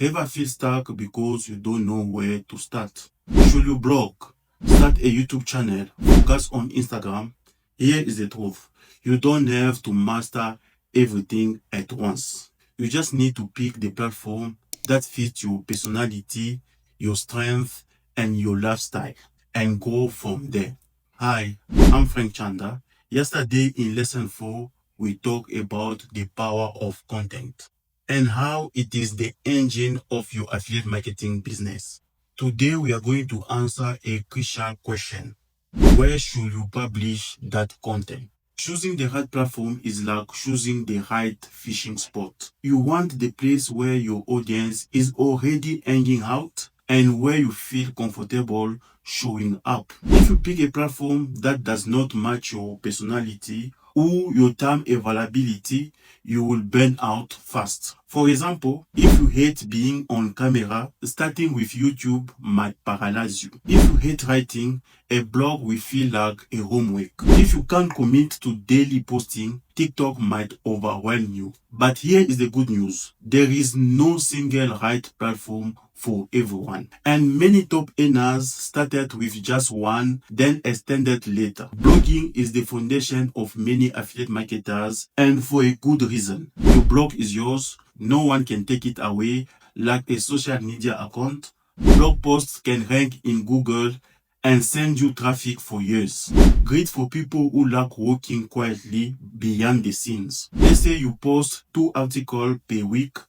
Ever feel stuck because you don't know where to start? Should you blog, start a YouTube channel, focus on Instagram? Here is the truth. You don't have to master everything at once. You just need to pick the platform that fits your personality, your strength, and your lifestyle, and go from there. Hi, I'm Frank Chanda. Yesterday in lesson 4, we talked about the power of content and how it is the engine of your affiliate marketing business. Today, we are going to answer a crucial question. Where should you publish that content? Choosing the right platform is like choosing the right fishing spot. You want the place where your audience is already hanging out and where you feel comfortable showing up. If you pick a platform that does not match your personality or your time availability, you will burn out fast. For example, if you hate being on camera, starting with YouTube might paralyze you. If you hate writing, a blog will feel like a homework. If you can't commit to daily posting, TikTok might overwhelm you. But here is the good news. There is no single right platform for everyone. And many top earners started with just one, then extended later. Blogging is the foundation of many affiliate marketers, and for a good reason. Your blog is yours. No one can take it away. Like a social media account, blog posts can rank in Google and send you traffic for years. Great for people who like working quietly behind the scenes. Let's say you post 2 articles per week.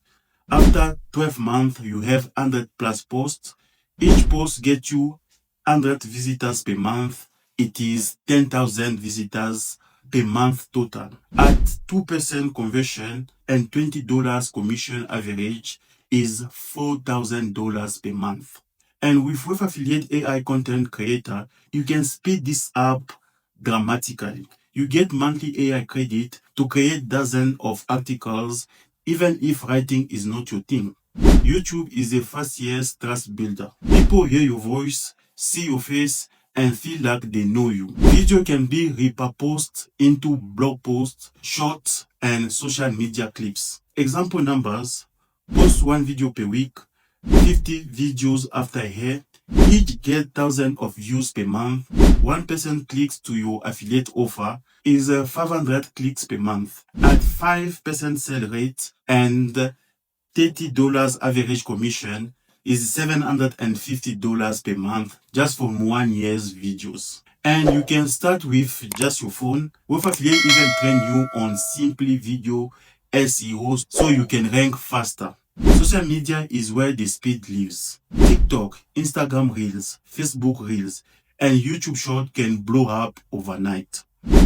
After 12 months, you have 100 plus posts. Each post gets you 100 visitors per month. It is 10,000 visitors per month total. At 2% conversion and $20 commission average is $4,000 per month. And with Web Affiliate AI Content Creator, you can speed this up dramatically. You get monthly AI credit to create dozens of articles, even if writing is not your thing. YouTube is the fastest trust builder. People hear your voice, see your face, and feel like they know you. Video can be repurposed into blog posts, shorts, and social media clips. Example numbers: post 1 video per week, 50 videos after a year, each get thousands of views per month. 1 person clicks to your affiliate offer is 500 clicks per month. At 5% sell rate and $30 average commission is $750 per month just from 1 year's videos. And you can start with just your phone. With Affiliate even train you on simply video SEO so you can rank faster. Social media is where the speed lives. TikTok, Instagram Reels, Facebook Reels, and YouTube Short can blow up overnight.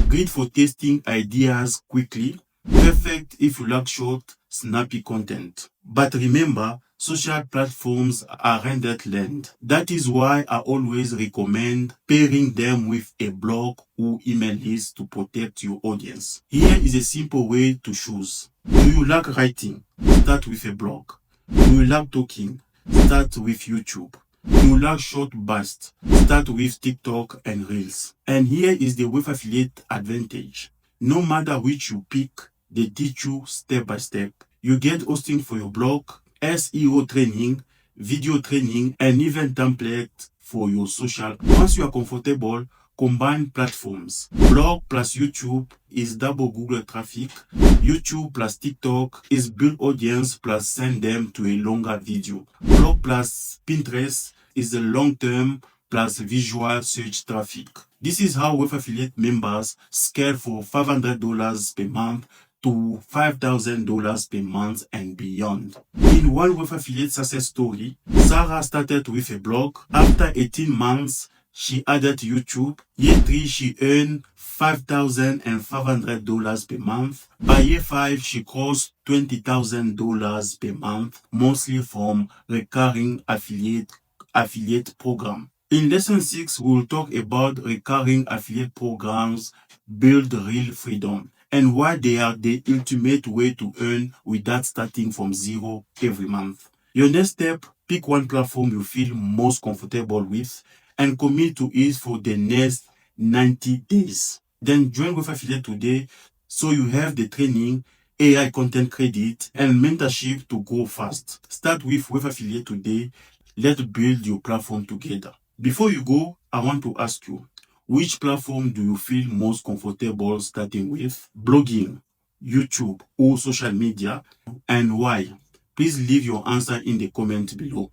Great for testing ideas quickly. Perfect if you like short, snappy content. But remember, social platforms are rendered land. That is why I always recommend pairing them with a blog or email list to protect your audience. Here is a simple way to choose. Do you like writing? Start with a blog. Do you like talking? Start with YouTube. Do you like short bursts? Start with TikTok and Reels. And here is the Web Affiliate advantage. No matter which you pick, they teach you step by step. You get hosting for your blog, SEO training, video training, and even template for your social. Once you are comfortable, combine platforms. Blog plus YouTube is double Google traffic. YouTube plus TikTok is build audience plus send them to a longer video. Blog plus Pinterest is the long-term plus visual search traffic. This is how Web Affiliate members scale for $500 per month to $5,000 per month and beyond. In one Web Affiliate success story, Sarah started with a blog. After 18 months, she added YouTube. Year 3, she earned $5,500 per month. By year 5, she crossed $20,000 per month, mostly from recurring affiliate program. In lesson 6, we will talk about recurring affiliate programs, build real freedom, and why they are the ultimate way to earn without starting from zero every month. Your next step, pick one platform you feel most comfortable with and commit to it for the next 90 days. Then join with Affiliate today so you have the training AI content credit, and mentorship to grow fast. Start with Web Affiliate today. Let's build your platform together. Before you go, I want to ask you, which platform do you feel most comfortable starting with? Blogging, YouTube, or social media, and why? Please leave your answer in the comment below.